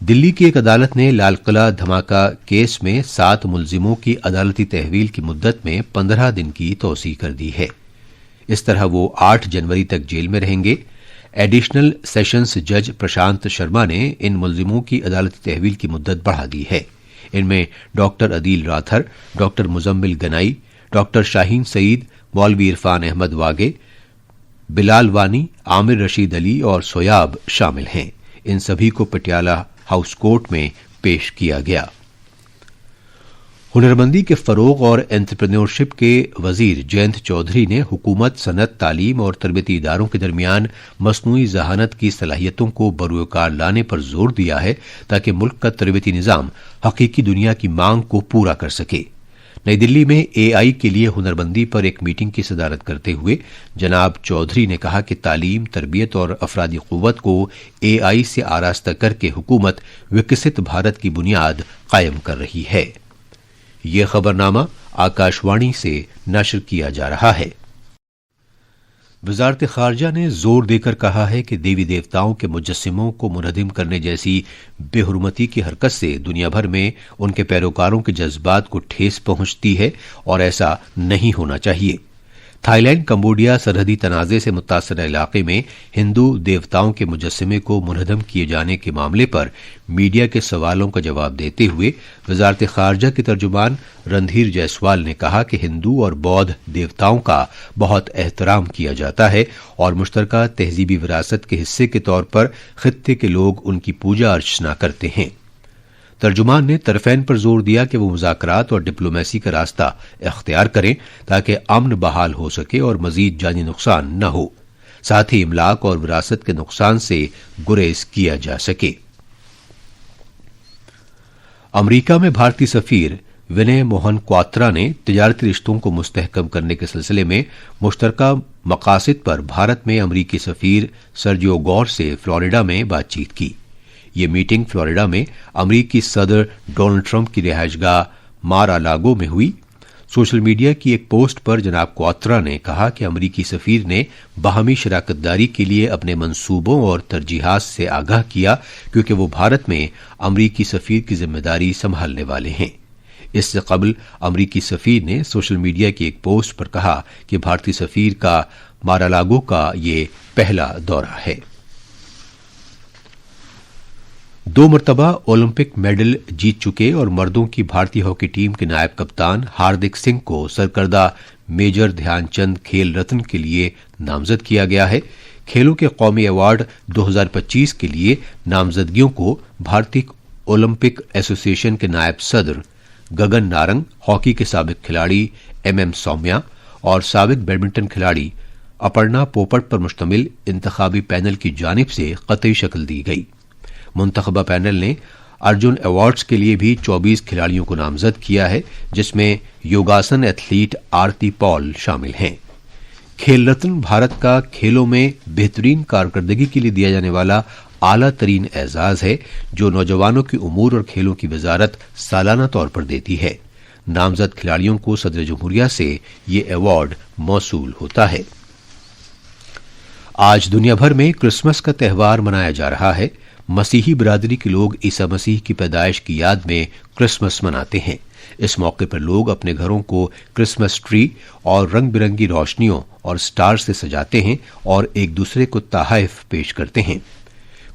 دلی کی ایک عدالت نے لال قلعہ دھماکہ کیس میں 7 ملزموں کی عدالتی تحویل کی مدت میں 15 دن کی توسیع کر دی ہے۔ اس طرح وہ 8 جنوری تک جیل میں رہیں گے۔ ایڈیشنل سیشنز جج پرشانت شرما نے ان ملزموں کی عدالتی تحویل کی مدت بڑھا دی ہے۔ ان میں ڈاکٹر عدیل راتھر، ڈاکٹر مزمل گنائی، ڈاکٹر شاہین سعید، مولوی عرفان احمد واگے، بلال وانی، عامر رشید علی اور سویاب شامل ہیں۔ ان سبھی کو پٹیالہ ہاؤس کورٹ میں پیش کیا گیا۔ ہنرمندی کے فروغ اور انٹرپرینیورشپ کے وزیر جینت چودھری نے حکومت، صنعت، تعلیم اور تربیتی اداروں کے درمیان مصنوعی ذہانت کی صلاحیتوں کو بروئے کار لانے پر زور دیا ہے تاکہ ملک کا تربیتی نظام حقیقی دنیا کی مانگ کو پورا کر سکے۔ نئی دلی میں اے آئی کے لیے ہنرمندی پر ایک میٹنگ کی صدارت کرتے ہوئے جناب چودھری نے کہا کہ تعلیم، تربیت اور افرادی قوت کو اے آئی سے آراستہ کر کے حکومت وکست بھارت کی بنیاد قائم کر رہی ہے۔ یہ خبرنامہ آکاشوانی سے نشر کیا جا رہا ہے۔ وزارت خارجہ نے زور دے کر کہا ہے کہ دیوی دیوتاؤں کے مجسموں کو منہدم کرنے جیسی بے حرمتی کی حرکت سے دنیا بھر میں ان کے پیروکاروں کے جذبات کو ٹھیس پہنچتی ہے اور ایسا نہیں ہونا چاہیے۔ تھائی لینڈ کمبوڈیا سرحدی تنازع سے متاثرہ علاقے میں ہندو دیوتاؤں کے مجسمے کو منہدم کیے جانے کے معاملے پر میڈیا کے سوالوں کا جواب دیتے ہوئے وزارت خارجہ کے ترجمان رندھیر جیسوال نے کہا کہ ہندو اور بودھ دیوتاؤں کا بہت احترام کیا جاتا ہے اور مشترکہ تہذیبی وراثت کے حصے کے طور پر خطے کے لوگ ان کی پوجا ارچنا کرتے ہیں۔ ترجمان نے طرفین پر زور دیا کہ وہ مذاکرات اور ڈپلومیسی کا راستہ اختیار کریں تاکہ امن بحال ہو سکے اور مزید جانی نقصان نہ ہو، ساتھ ہی املاک اور وراثت کے نقصان سے گریز کیا جا سکے۔ امریکہ میں بھارتی سفیر ونے موہن کواترا نے تجارتی رشتوں کو مستحکم کرنے کے سلسلے میں مشترکہ مقاصد پر بھارت میں امریکی سفیر سرجیو گور سے فلوریڈا میں بات چیت کی۔ یہ میٹنگ فلوریڈا میں امریکی صدر ڈونلڈ ٹرمپ کی رہائش گاہ مار آ لاگو میں ہوئی۔ سوشل میڈیا کی ایک پوسٹ پر جناب کواترا نے کہا کہ امریکی سفیر نے باہمی شراکت داری کے لیے اپنے منصوبوں اور ترجیحات سے آگاہ کیا کیونکہ وہ بھارت میں امریکی سفیر کی ذمہ داری سنبھالنے والے ہیں۔ اس سے قبل امریکی سفیر نے سوشل میڈیا کی ایک پوسٹ پر کہا کہ بھارتی سفیر کا مار آ لاگو کا یہ پہلا دورہ ہے۔ 2 مرتبہ اولمپک میڈل جیت چکے اور مردوں کی بھارتی ہاکی ٹیم کے نائب کپتان ہاردک سنگھ کو سرکردہ میجر دھیان چند کھیل رتن کے لیے نامزد کیا گیا ہے۔ کھیلوں کے قومی ایوارڈ 2025 کے لیے نامزدگیوں کو بھارتی اولمپک ایسوسی ایشن کے نائب صدر گگن نارنگ، ہاکی کے سابق کھلاڑی ایم سومیا اور سابق بیڈمنٹن کھلاڑی اپرنا پوپٹ پر مشتمل انتخابی پینل کی جانب سے قطعی شکل دی گئی۔ منتخبہ پینل نے ارجن ایوارڈز کے لیے بھی 24 کھلاڑیوں کو نامزد کیا ہے، جس میں یوگاسن ایتھلیٹ آرتی پال شامل ہیں۔ کھیل رتن بھارت کا کھیلوں میں بہترین کارکردگی کے لیے دیا جانے والا اعلیٰ ترین اعزاز ہے جو نوجوانوں کے امور اور کھیلوں کی وزارت سالانہ طور پر دیتی ہے۔ نامزد کھلاڑیوں کو صدر جمہوریہ سے یہ ایوارڈ موصول ہوتا ہے۔ آج دنیا بھر میں کرسمس کا تہوار منایا جا رہا ہے۔ مسیحی برادری کے لوگ عیسیٰ مسیح کی پیدائش کی یاد میں کرسمس مناتے ہیں۔ اس موقع پر لوگ اپنے گھروں کو کرسمس ٹری اور رنگ برنگی روشنیوں اور سٹار سے سجاتے ہیں اور ایک دوسرے کو تحائف پیش کرتے ہیں۔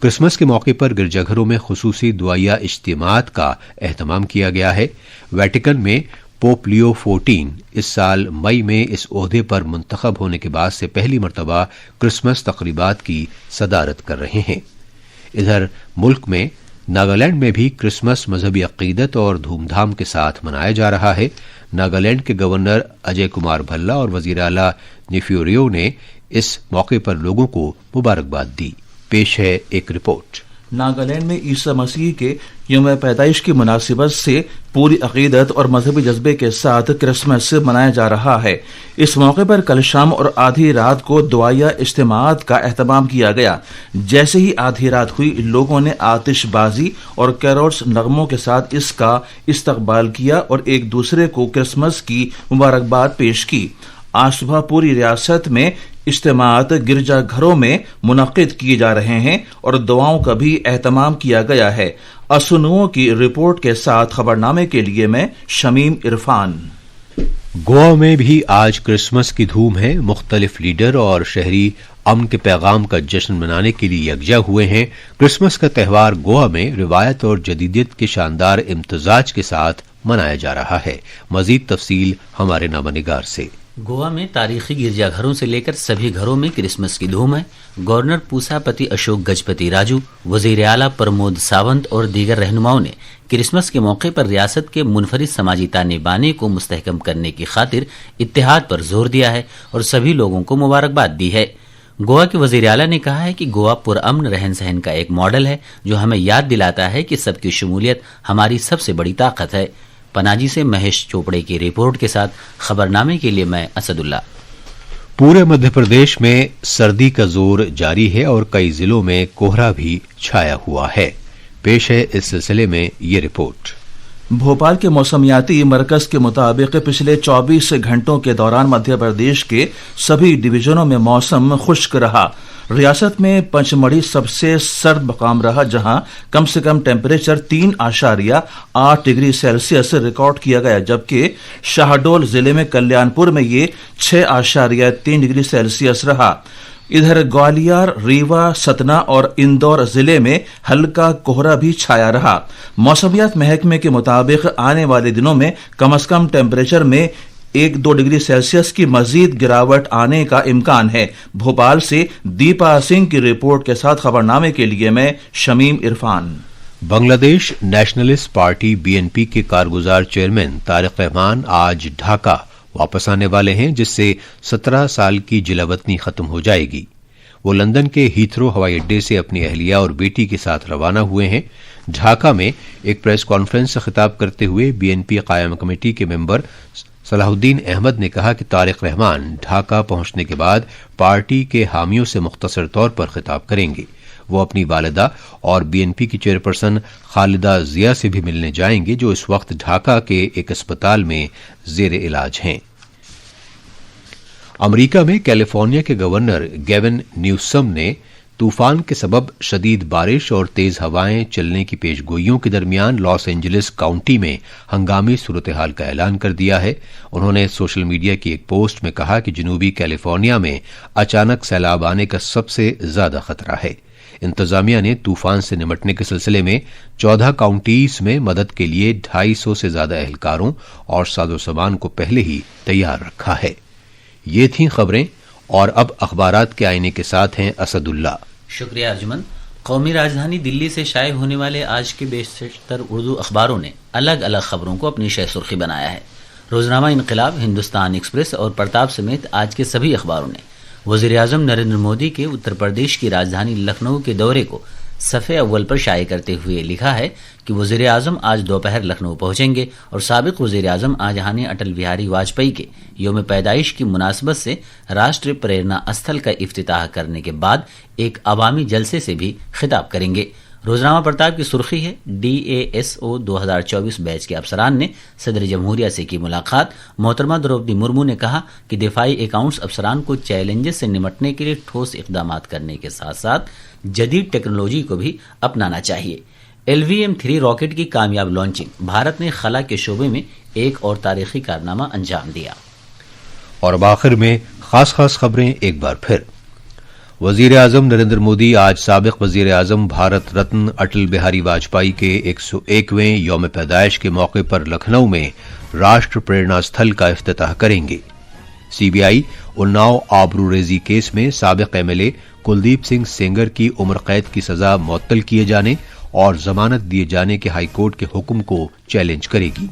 کرسمس کے موقع پر گرجا گھروں میں خصوصی دعائیہ اجتماعات کا اہتمام کیا گیا ہے۔ ویٹیکن میں پوپ لیو 14 اس سال مئی میں اس عہدے پر منتخب ہونے کے بعد سے پہلی مرتبہ کرسمس تقریبات کی صدارت کر رہے ہیں۔ ادھر ملک میں ناگالینڈ میں بھی کرسمس مذہبی عقیدت اور دھوم دھام کے ساتھ منایا جا رہا ہے۔ ناگالینڈ کے گورنر اجے کمار بھلا اور وزیر اعلیٰ نیفیوریو نے اس موقع پر لوگوں کو مبارکباد دی۔ پیش ہے ایک رپورٹ۔ ناگالینڈ میں عیسیٰ مسیح کے یوم پیدائش کی مناسبت سے پوری عقیدت اور مذہبی جذبے کے ساتھ کرسمس منایا جا رہا ہے۔ اس موقع پر کل شام اور آدھی رات کو دعائیہ اجتماعات کا اہتمام کیا گیا۔ جیسے ہی آدھی رات ہوئی، لوگوں نے آتش بازی اور کیرولز نغموں کے ساتھ اس کا استقبال کیا اور ایک دوسرے کو کرسمس کی مبارکباد پیش کی۔ آج صبح پوری ریاست میں اجتماعات گرجا گھروں میں منعقد کیے جا رہے ہیں اور دعاؤں کا بھی اہتمام کیا گیا ہے۔ اسنوؤں کی رپورٹ کے ساتھ خبرنامے کے لیے میں شمیم عرفان۔ گوا میں بھی آج کرسمس کی دھوم ہے۔ مختلف لیڈر اور شہری امن کے پیغام کا جشن منانے کے لیے یکجا ہوئے ہیں۔ کرسمس کا تہوار گوا میں روایت اور جدیدیت کے شاندار امتزاج کے ساتھ منایا جا رہا ہے۔ مزید تفصیل ہمارے نامہ نگار سے۔ گوا میں تاریخی گرجا گھروں سے لے کر سبھی گھروں میں کرسمس کی دھوم ہے۔ گورنر پوسا پتی اشوک گجپتی راجو، وزیر اعلیٰ پرمود ساونت اور دیگر رہنماؤں نے کرسمس کے موقع پر ریاست کے منفرد سماجی تانے بانے کو مستحکم کرنے کی خاطر اتحاد پر زور دیا ہے اور سبھی لوگوں کو مبارکباد دی ہے۔ گوا کے وزیر اعلیٰ نے کہا ہے کہ گوا پرامن رہن سہن کا ایک ماڈل ہے جو ہمیں یاد دلاتا ہے کہ سب کی شمولیت ہماری سب سے بڑی طاقت ہے۔ پناجی سے مہیش چوپڑے کی رپورٹ کے ساتھ خبرنامے کے لیے میں اسد اللہ۔ پورے مدھیہ پردیش میں سردی کا زور جاری ہے اور کئی ضلعوں میں کوہرا بھی چھایا ہوا ہے۔ پیش ہے اس سلسلے میں یہ رپورٹ۔ بھوپال کے موسمیاتی مرکز کے مطابق پچھلے 24 گھنٹوں کے دوران مدھیہ پردیش کے سبھی ڈویژنوں میں موسم خشک رہا۔ ریاست میں پنچمڑھی سب سے سرد مقام رہا، جہاں کم سے کم ٹیمپریچر 3.8 ڈگری سیلسیس ریکارڈ کیا گیا، جبکہ شاہڈول ضلع میں کلیان پور میں یہ 6.3 ڈگری سیلسیس رہا۔ ادھر گوالیار، ریوا، ستنا اور اندور ضلع میں ہلکا کوہرا بھی چھایا رہا۔ موسمیات محکمے کے مطابق آنے والے دنوں میں کم از کم ٹیمپریچر میں 1-2 ڈگری سیلسیس کی مزید گراوٹ آنے کا امکان ہے۔ بھوپال سے دیپا سنگھ کی رپورٹ کے ساتھ خبرنامے کے لیے میں شمیم عرفان۔ بنگلہ دیش نیشنلسٹ پارٹی BNP کے کارگزار چیئرمین طارق رحمان آج ڈھاکہ واپس آنے والے ہیں، جس سے 17 سال کی جلاوطنی ختم ہو جائے گی۔ وہ لندن کے ہیتھرو ہوائی اڈے سے اپنی اہلیہ اور بیٹی کے ساتھ روانہ ہوئے ہیں۔ ڈھاکہ میں ایک پریس کانفرنس سے خطاب کرتے ہوئے BNP قائم کمیٹی کے ممبر صلاح الدین احمد نے کہا کہ طارق رحمان ڈھاکہ پہنچنے کے بعد پارٹی کے حامیوں سے مختصر طور پر خطاب کریں گے۔ وہ اپنی والدہ اور BNP کی چیئرپرسن خالدہ ضیاء سے بھی ملنے جائیں گے، جو اس وقت ڈھاکہ کے ایک اسپتال میں زیر علاج ہیں۔ امریکہ میں کیلیفورنیا کے گورنر گیون نیوسم نے طوفان کے سبب شدید بارش اور تیز ہوائیں چلنے کی پیش گوئیوں کے درمیان لاس اینجلس کاؤنٹی میں ہنگامی صورتحال کا اعلان کر دیا ہے۔ انہوں نے سوشل میڈیا کی ایک پوسٹ میں کہا کہ جنوبی کیلیفورنیا میں اچانک سیلاب آنے کا سب سے زیادہ خطرہ ہے۔ انتظامیہ نے طوفان سے نمٹنے کے سلسلے میں 14 کاؤنٹیز میں مدد کے لیے 250 سے زیادہ اہلکاروں اور ساز و سامان کو پہلے ہی تیار رکھا ہے۔ یہ تھیں خبریں، اور اب اخبارات کے آئینے کے ساتھ ہیں اسد اللہ۔ شکریہ ارجمن۔ قومی راجدھانی دلی سے شائع ہونے والے آج کے بیشتر اردو اخباروں نے الگ الگ خبروں کو اپنی شہ سرخی بنایا ہے۔ روزنامہ انقلاب، ہندوستان ایکسپریس اور پرتاپ سمیت آج کے سبھی اخباروں نے وزیر اعظم نریندر مودی کے اتر پردیش کی راجدھانی لکھنؤ کے دورے کو صفحے اول پر شائع کرتے ہوئے لکھا ہے کہ وزیر اعظم آج دوپہر لکھنؤ پہنچیں گے اور سابق وزیر اعظم آجہانی اٹل بہاری واجپئی کے یوم پیدائش کی مناسبت سے راشٹریہ پریرنا استھل کا افتتاح کرنے کے بعد ایک عوامی جلسے سے بھی خطاب کریں گے۔ روزنامہ پرتاپ کی سرخی ہے، DASO 2024 بیچ کے افسران نے صدر جمہوریہ سے کی ملاقات۔ محترمہ دروپدی مرمو نے کہا کہ دفاعی اکاؤنٹس افسران کو چیلنجز سے نمٹنے کے لیے ٹھوس اقدامات کرنے کے ساتھ ساتھ جدید ٹیکنالوجی کو بھی اپنانا چاہیے۔ LVM-3 راکٹ کی کامیاب لانچنگ، بھارت نے خلا کے شعبے میں ایک اور تاریخی کارنامہ انجام دیا۔ اور اب آخر میں خاص خبریں ایک بار پھر۔ وزیر اعظم نریندر مودی آج سابق وزیر اعظم بھارت رتن اٹل بہاری واجپئی کے 101ویں یوم پیدائش کے موقع پر لکھنؤ میں راشٹر پریرنا استھل کا افتتاح کریں گے۔ CBI اناؤ آبروریزی کیس میں سابق MLA کلدیپ سنگھ سینگر کی عمر قید کی سزا معطل کیے جانے اور ضمانت دیے جانے کے ہائی کورٹ کے حکم کو چیلنج کرے گی۔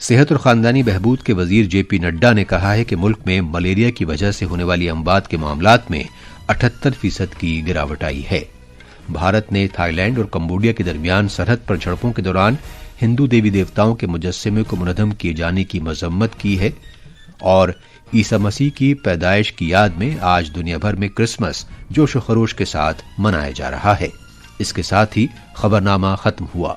صحت اور خاندانی بہبود کے وزیر JP نڈا نے کہا ہے کہ ملک میں ملیریا کی وجہ سے ہونے والی اموات کے معاملات میں 78% کی گراوٹ آئی ہے۔ بھارت نے تھائی لینڈ اور کمبوڈیا کے درمیان سرحد پر جھڑپوں کے دوران ہندو دیوی دیوتاؤں کے مجسمے کو منہدم کیے جانے کی مذمت کی ہے، اور عیسی مسیح کی پیدائش کی یاد میں آج دنیا بھر میں کرسمس جوش و خروش کے ساتھ منایا جا رہا ہے۔ اس کے ساتھ ہی خبرنامہ ختم ہوا۔